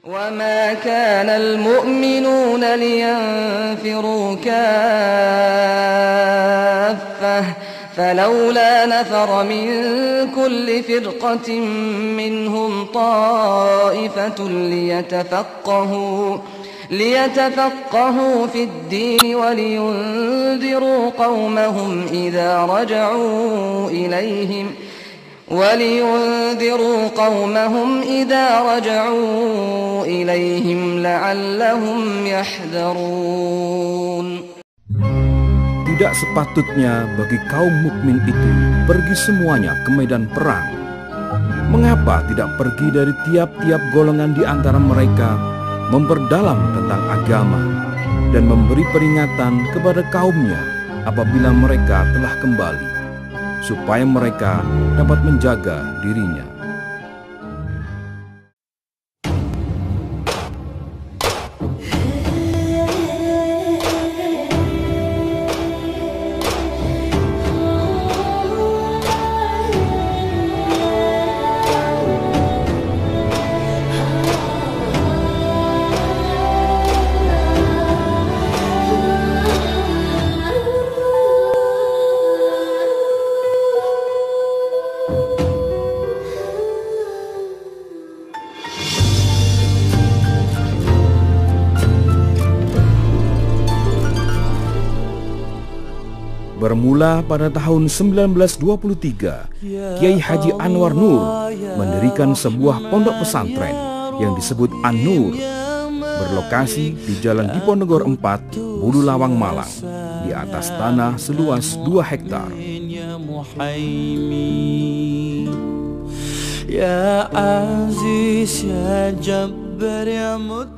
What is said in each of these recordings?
وما كان المؤمنون لينفروا كافة فلولا نفر من كل فرقة منهم طائفة ليتفقهوا في الدين ولينذروا قومهم إذا رجعوا إليهم لعلهم يحذرون. Tidak sepatutnya bagi kaum mukmin itu pergi semuanya ke medan perang. Mengapa tidak pergi dari tiap-tiap golongan di antara mereka, memperdalam tentang agama dan memberi peringatan kepada kaumnya apabila mereka telah kembali, supaya mereka dapat menjaga dirinya. Bermula pada tahun 1923, Kiai Haji Anwar Nur mendirikan sebuah pondok pesantren yang disebut An-Nur, berlokasi di Jalan Diponegoro 4, Bulu Lawang, Malang, di atas tanah seluas 2 hektar.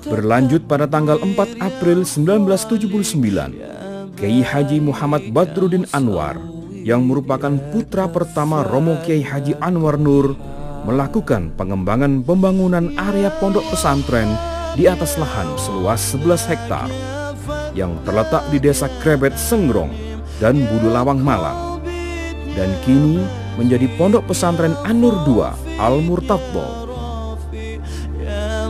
Berlanjut pada tanggal 4 April 1979, Kiai Haji Muhammad Badruddin Anwar, yang merupakan putra pertama Romo Kiai Haji Anwar Nur, melakukan pengembangan pembangunan area pondok pesantren di atas lahan seluas 11 hektar yang terletak di Desa Krebet Sengrong dan Bulu Lawang, Malang, dan kini menjadi pondok pesantren An-Nur II Al-Murtadho. Ya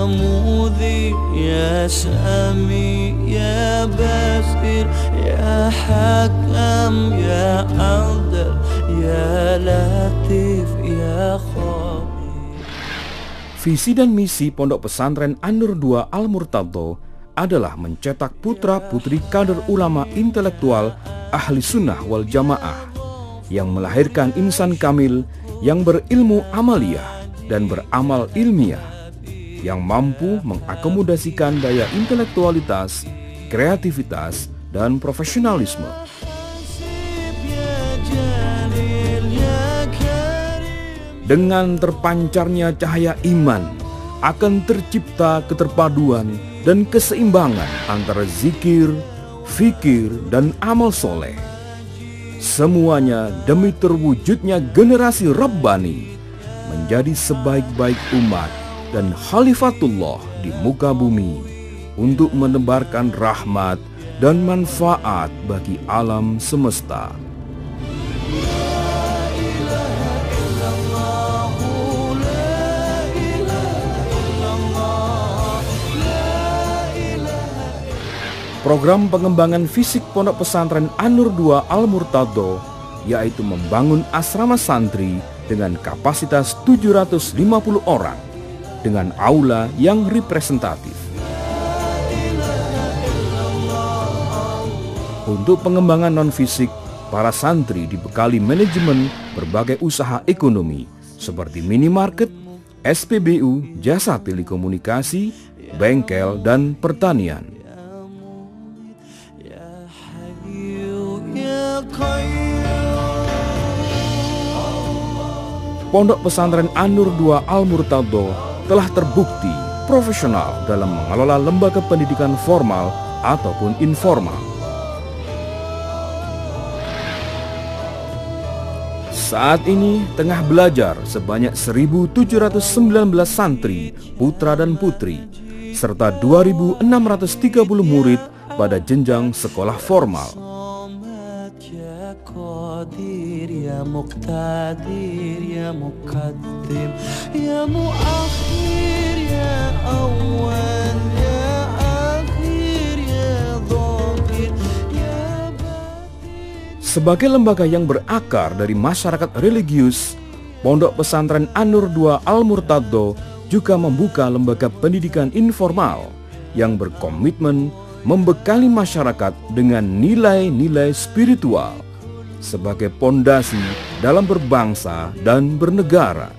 Mudhi, Ya Sami, Ya Basir, Ya Hakam, Ya Adil, Ya Latif, Ya Khabir. Visi dan misi pondok pesantren An-Nur II Al-Murtadho adalah mencetak putra-putri kader ulama intelektual ahli sunnah wal jamaah yang melahirkan insan kamil yang berilmu amaliyah dan beramal ilmiah, yang mampu mengakomodasikan daya intelektualitas, kreativitas, dan profesionalisme. Dengan terpancarnya cahaya iman, akan tercipta keterpaduan dan keseimbangan antara zikir, fikir, dan amal soleh. Semuanya demi terwujudnya generasi Rabbani menjadi sebaik-baik umat dan khalifatullah di muka bumi untuk menebarkan rahmat dan manfaat bagi alam semesta. Program pengembangan fisik pondok pesantren An-Nur II Al-Murtadho yaitu membangun asrama santri dengan kapasitas 750 orang dengan aula yang representatif. Untuk pengembangan non-fisik, para santri dibekali manajemen berbagai usaha ekonomi seperti minimarket, SPBU, jasa telekomunikasi, bengkel, dan pertanian. Pondok pesantren An-Nur II Al-Murtadho telah terbukti profesional dalam mengelola lembaga pendidikan formal ataupun informal. Saat ini tengah belajar sebanyak 1.719 santri, putra dan putri, serta 2.630 murid pada jenjang sekolah formal. يا مقتدر يا مقدم يا مؤخر يا أول يا آخر يا ظاهر يا باطن. Sebagai lembaga yang berakar dari masyarakat religius, Pondok Pesantren An-Nur II Al-Murtadho juga membuka lembaga pendidikan informal yang berkomitmen membekali masyarakat dengan nilai-nilai spiritual sebagai pondasi dalam berbangsa dan bernegara.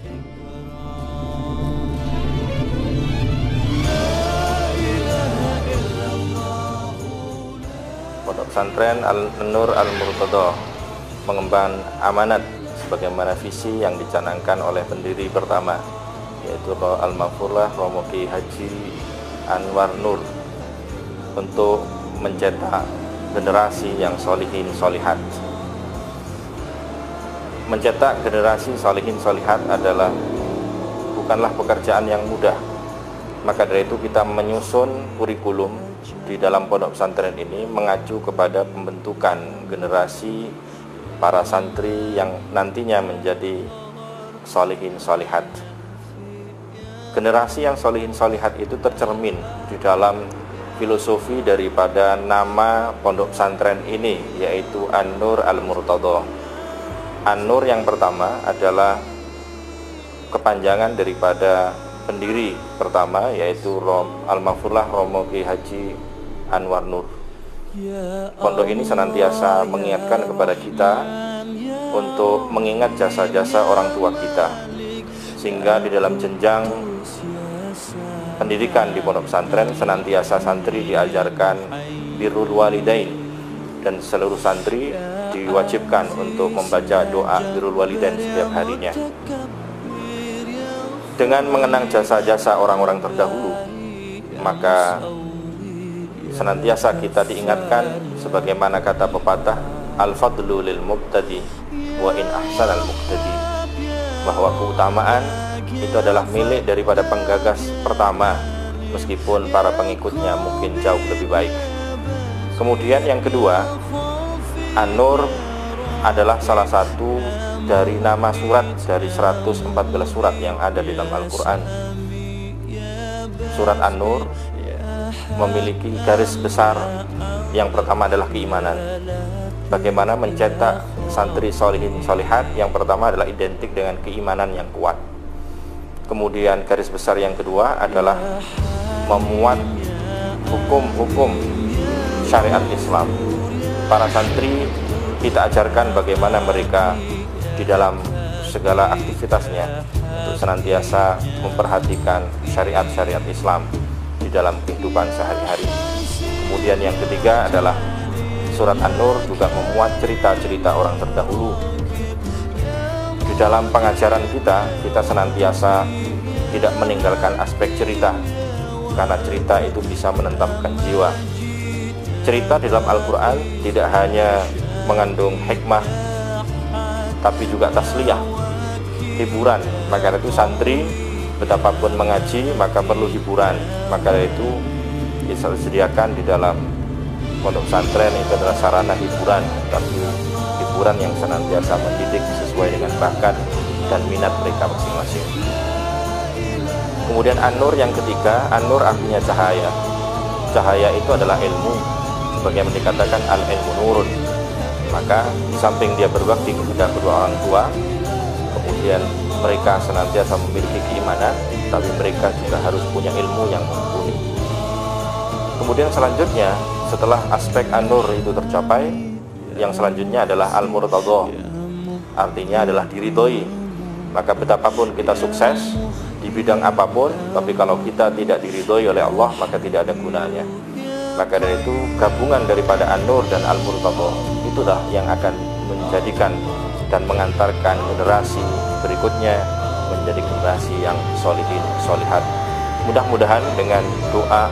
Pondok Pesantren An-Nur Al-Murtadho mengemban amanat sebagaimana visi yang dicanangkan oleh pendiri pertama, yaitu Al-Mafurlah Romo Kiai Haji Anwar Nur, untuk mencetak generasi yang solihin solihat. Mencetak generasi solihin solihat bukanlah pekerjaan yang mudah. Maka dari itu kita menyusun kurikulum di dalam pondok pesantren ini mengacu kepada pembentukan generasi para santri yang nantinya menjadi solihin solihat. Generasi yang solihin solihat itu tercermin di dalam filosofi daripada nama pondok pesantren ini, yaitu An-Nur Al-Murtadho. An-Nur yang pertama adalah kepanjangan daripada pendiri pertama, yaitu Al-Mafurlah Romo Kiai Haji Anwar Nur. Pondok ini senantiasa mengingatkan kepada kita untuk mengingat jasa-jasa orang tua kita, sehingga di dalam jenjang pendidikan di pondok pesantren senantiasa santri diajarkan birrul walidain, dan seluruh santri diwajibkan untuk membaca doa birrul walidain setiap harinya. Dengan mengenang jasa-jasa orang-orang terdahulu, maka senantiasa kita diingatkan sebagaimana kata pepatah, al-fadlu lil mubtadi wa in ahsan al muqtadi, bahwa keutamaan itu adalah milik daripada penggagas pertama, meskipun para pengikutnya mungkin jauh lebih baik. Kemudian yang kedua, An-Nur adalah salah satu dari nama surat dari 114 surat yang ada di dalam Al-Quran. Surat An-Nur memiliki garis besar. Yang pertama adalah keimanan. Bagaimana mencetak santri solihin solihat, yang pertama adalah identik dengan keimanan yang kuat. Kemudian garis besar yang kedua adalah memuat hukum-hukum syariat Islam. Para santri kita ajarkan bagaimana mereka di dalam segala aktivitasnya untuk senantiasa memperhatikan syariat-syariat Islam di dalam kehidupan sehari-hari. Kemudian yang ketiga adalah surat An-Nur juga memuat cerita-cerita orang terdahulu. Di dalam pengajaran kita senantiasa tidak meninggalkan aspek cerita, karena cerita itu bisa menentamkan jiwa. Cerita di dalam Al-Quran tidak hanya mengandung hikmah, tapi juga tasliyah, hiburan. Maka itu santri betapapun mengaji maka perlu hiburan. Maka itu disediakan di dalam pondok pesantren itu adalah sarana hiburan, tapi hiburan yang senantiasa mendidik sesuai dengan bakat dan minat mereka masing-masing. Kemudian An-Nur yang ketiga, An-Nur artinya cahaya. Cahaya itu adalah ilmu, sebagaimana dikatakan al-ilmu nurun. Maka di samping dia berbakti kepada kedua orang tua, kemudian mereka senantiasa memiliki keimanan, tapi mereka juga harus punya ilmu yang mumpuni. Kemudian selanjutnya, setelah aspek An-Nur itu tercapai, yang selanjutnya adalah Al-Murtadho, artinya adalah diridhoi. Maka betapapun kita sukses di bidang apapun, tapi kalau kita tidak diridhoi oleh Allah, maka tidak ada gunanya. Maka dari itu gabungan daripada An-Nur dan Al-Murtadho itulah yang akan menjadikan dan mengantarkan generasi berikutnya menjadi generasi yang solihin solihat. Mudah-mudahan dengan doa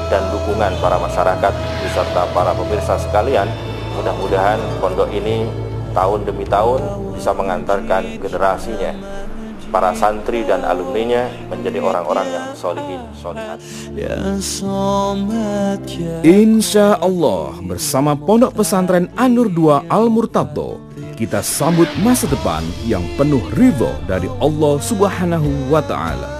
dan dukungan para masyarakat beserta para pemirsa sekalian, mudah-mudahan pondok ini tahun demi tahun bisa mengantarkan generasinya, para santri dan alumninya menjadi orang-orang yang solihin solihat. Insya Allah bersama Pondok Pesantren An-Nur II Al-Murtadho kita sambut masa depan yang penuh ridho dari Allah Subhanahu wa Ta'ala.